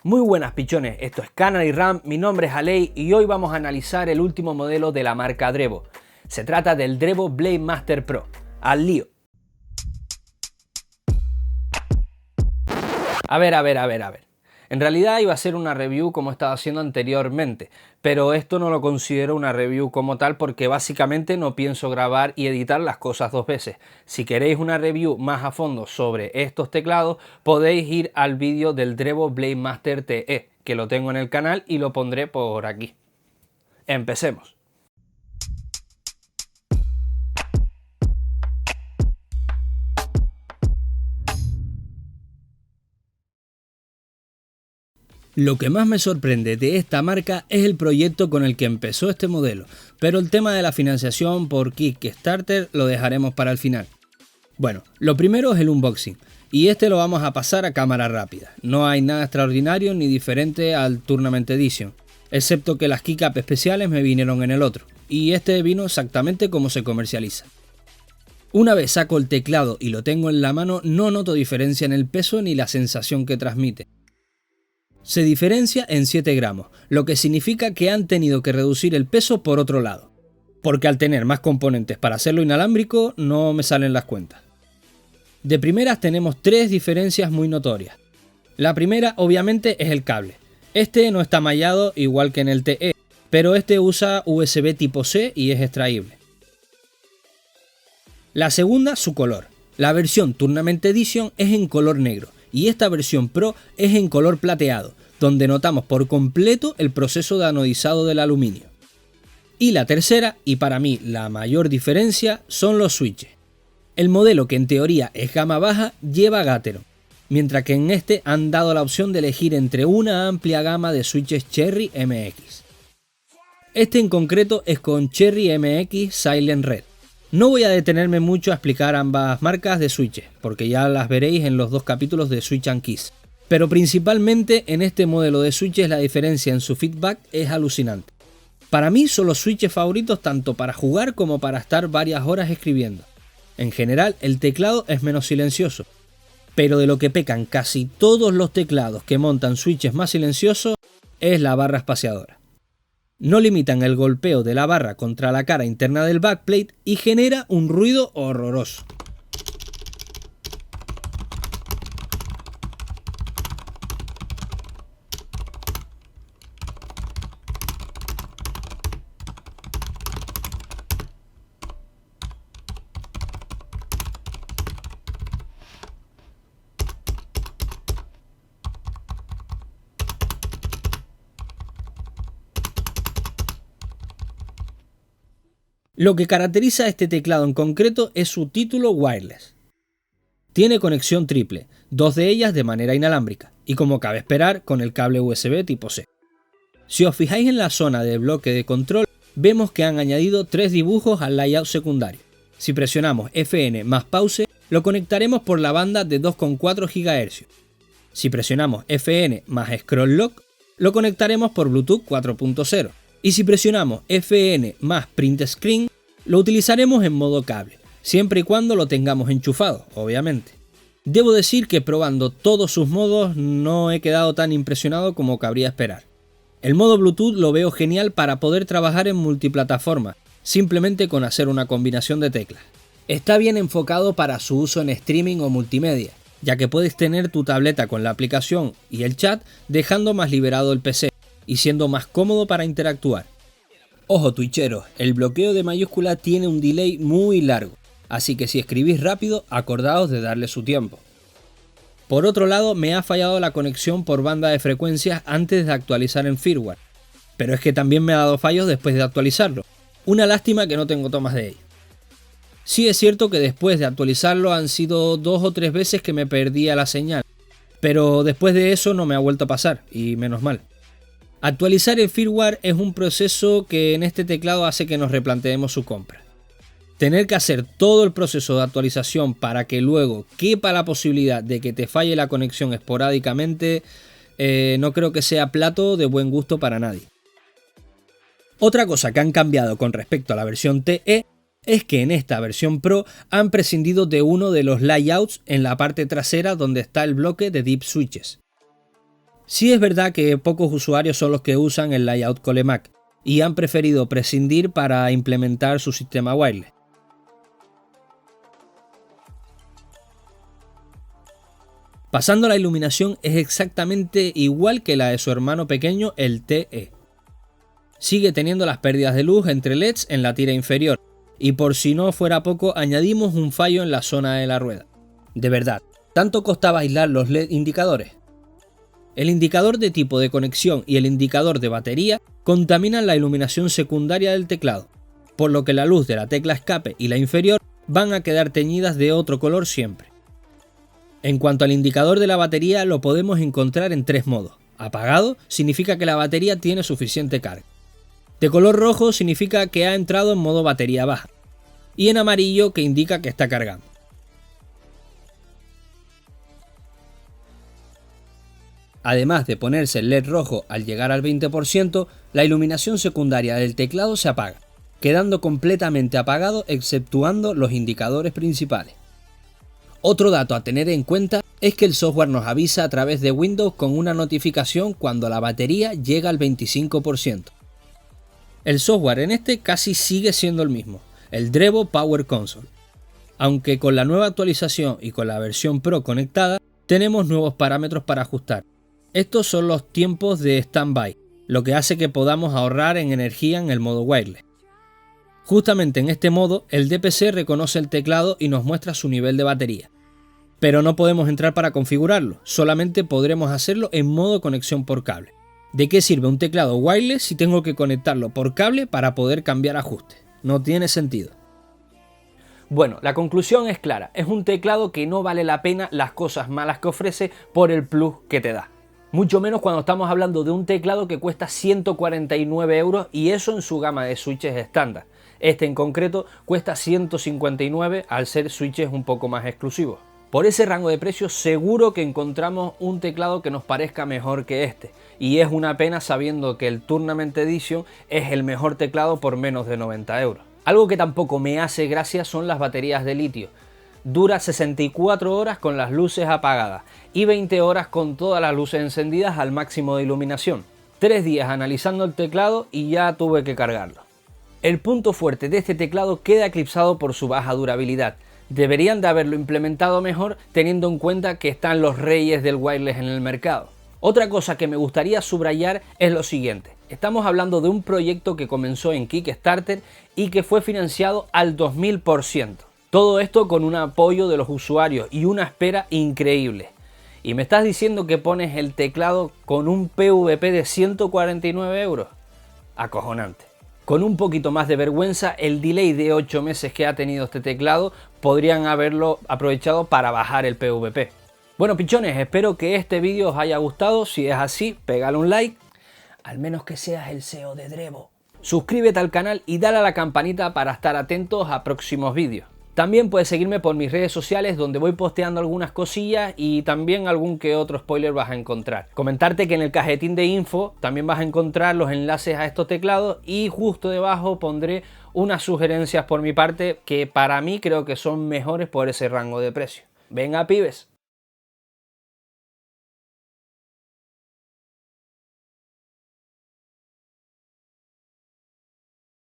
Muy buenas pichones, esto es Canary RAM, mi nombre es Alei y hoy vamos a analizar el último modelo de la marca Drevo. Se trata del Drevo Blade Master Pro. ¡Al lío! A ver. En realidad iba a ser una review como estaba haciendo anteriormente, pero esto no lo considero una review como tal porque básicamente no pienso grabar y editar las cosas dos veces. Si queréis una review más a fondo sobre estos teclados, podéis ir al vídeo del Drevo Blade Master TE, que lo tengo en el canal y lo pondré por aquí. Empecemos. Lo que más me sorprende de esta marca es el proyecto con el que empezó este modelo, pero el tema de la financiación por Kickstarter lo dejaremos para el final. Bueno, lo primero es el unboxing, y este lo vamos a pasar a cámara rápida. No hay nada extraordinario ni diferente al Tournament Edition, excepto que las keycaps especiales me vinieron en el otro, y este vino exactamente como se comercializa. Una vez saco el teclado y lo tengo en la mano, no noto diferencia en el peso ni la sensación que transmite. Se diferencia en 7 gramos, lo que significa que han tenido que reducir el peso por otro lado, porque al tener más componentes para hacerlo inalámbrico no me salen las cuentas. De primeras tenemos 3 diferencias muy notorias. La primera obviamente es el cable. Este no está mallado igual que en el TE, pero este usa USB tipo C y es extraíble. La segunda, su color. La versión Tournament Edition es en color negro y esta versión Pro es en color plateado, donde notamos por completo el proceso de anodizado del aluminio. Y la tercera, y para mí la mayor diferencia, son los switches. El modelo, que en teoría es gama baja, lleva Gateron, mientras que en este han dado la opción de elegir entre una amplia gama de switches Cherry MX. Este en concreto es con Cherry MX Silent Red. No voy a detenerme mucho a explicar ambas marcas de switches, porque ya las veréis en los 2 capítulos de Switch and Keys. Pero principalmente en este modelo de switches la diferencia en su feedback es alucinante. Para mí son los switches favoritos tanto para jugar como para estar varias horas escribiendo. En general el teclado es menos silencioso, pero de lo que pecan casi todos los teclados que montan switches más silenciosos es la barra espaciadora. No limitan el golpeo de la barra contra la cara interna del backplate y genera un ruido horroroso. Lo que caracteriza a este teclado en concreto es su título wireless. Tiene conexión triple, 2 de ellas de manera inalámbrica, y como cabe esperar con el cable USB tipo C. Si os fijáis en la zona de bloque de control, vemos que han añadido 3 dibujos al layout secundario. Si presionamos FN más pause, lo conectaremos por la banda de 2,4 GHz. Si presionamos FN más scroll lock, lo conectaremos por Bluetooth 4.0. Y si presionamos FN más Print Screen, lo utilizaremos en modo cable, siempre y cuando lo tengamos enchufado, obviamente. Debo decir que probando todos sus modos no he quedado tan impresionado como cabría esperar. El modo Bluetooth lo veo genial para poder trabajar en multiplataforma, simplemente con hacer una combinación de teclas. Está bien enfocado para su uso en streaming o multimedia, ya que puedes tener tu tableta con la aplicación y el chat dejando más liberado el PC y siendo más cómodo para interactuar. Ojo twitcheros, el bloqueo de mayúscula tiene un delay muy largo, así que si escribís rápido, acordaos de darle su tiempo. Por otro lado, me ha fallado la conexión por banda de frecuencias antes de actualizar en firmware, pero es que también me ha dado fallos después de actualizarlo. Una lástima que no tengo tomas de ello. Sí es cierto que después de actualizarlo han sido 2 o 3 veces que me perdía la señal, pero después de eso no me ha vuelto a pasar, y menos mal. Actualizar el firmware es un proceso que en este teclado hace que nos replanteemos su compra. Tener que hacer todo el proceso de actualización para que luego quepa la posibilidad de que te falle la conexión esporádicamente, no creo que sea plato de buen gusto para nadie. Otra cosa que han cambiado con respecto a la versión TE es que en esta versión Pro han prescindido de uno de los layouts en la parte trasera donde está el bloque de Deep Switches. Sí es verdad que pocos usuarios son los que usan el layout Colemac y han preferido prescindir para implementar su sistema wireless. Pasando a la iluminación, es exactamente igual que la de su hermano pequeño, el TE. Sigue teniendo las pérdidas de luz entre LEDs en la tira inferior, y por si no fuera poco, añadimos un fallo en la zona de la rueda. De verdad, ¿tanto costaba aislar los LED indicadores? El indicador de tipo de conexión y el indicador de batería contaminan la iluminación secundaria del teclado, por lo que la luz de la tecla escape y la inferior van a quedar teñidas de otro color siempre. En cuanto al indicador de la batería, lo podemos encontrar en tres modos. Apagado significa que la batería tiene suficiente carga. De color rojo significa que ha entrado en modo batería baja. Y en amarillo, que indica que está cargando. Además de ponerse el LED rojo al llegar al 20%, la iluminación secundaria del teclado se apaga, quedando completamente apagado exceptuando los indicadores principales. Otro dato a tener en cuenta es que el software nos avisa a través de Windows con una notificación cuando la batería llega al 25%. El software en este casi sigue siendo el mismo, el Drevo Power Console. Aunque con la nueva actualización y con la versión Pro conectada, tenemos nuevos parámetros para ajustar. Estos son los tiempos de standby, lo que hace que podamos ahorrar en energía en el modo wireless. Justamente en este modo, el DPC reconoce el teclado y nos muestra su nivel de batería. Pero no podemos entrar para configurarlo, solamente podremos hacerlo en modo conexión por cable. ¿De qué sirve un teclado wireless si tengo que conectarlo por cable para poder cambiar ajustes? No tiene sentido. Bueno, la conclusión es clara, es un teclado que no vale la pena las cosas malas que ofrece por el plus que te da. Mucho menos cuando estamos hablando de un teclado que cuesta 149 € y eso en su gama de switches estándar. Este en concreto cuesta 159 al ser switches un poco más exclusivos. Por ese rango de precios seguro que encontramos un teclado que nos parezca mejor que este. Y es una pena sabiendo que el Tournament Edition es el mejor teclado por menos de 90 €. Algo que tampoco me hace gracia son las baterías de litio. Dura 64 horas con las luces apagadas y 20 horas con todas las luces encendidas al máximo de iluminación. 3 días analizando el teclado y ya tuve que cargarlo. El punto fuerte de este teclado queda eclipsado por su baja durabilidad. Deberían de haberlo implementado mejor teniendo en cuenta que están los reyes del wireless en el mercado. Otra cosa que me gustaría subrayar es lo siguiente. Estamos hablando de un proyecto que comenzó en Kickstarter y que fue financiado al 2000%. Todo esto con un apoyo de los usuarios y una espera increíble. Y me estás diciendo que pones el teclado con un PVP de 149 €. Acojonante. Con un poquito más de vergüenza, el delay de 8 meses que ha tenido este teclado podrían haberlo aprovechado para bajar el PVP. Bueno, pichones, espero que este vídeo os haya gustado. Si es así, pégale un like, al menos que seas el CEO de Drevo. Suscríbete al canal y dale a la campanita para estar atentos a próximos vídeos. También puedes seguirme por mis redes sociales donde voy posteando algunas cosillas y también algún que otro spoiler vas a encontrar. Comentarte que en el cajetín de info también vas a encontrar los enlaces a estos teclados y justo debajo pondré unas sugerencias por mi parte que para mí creo que son mejores por ese rango de precio. Venga, pibes.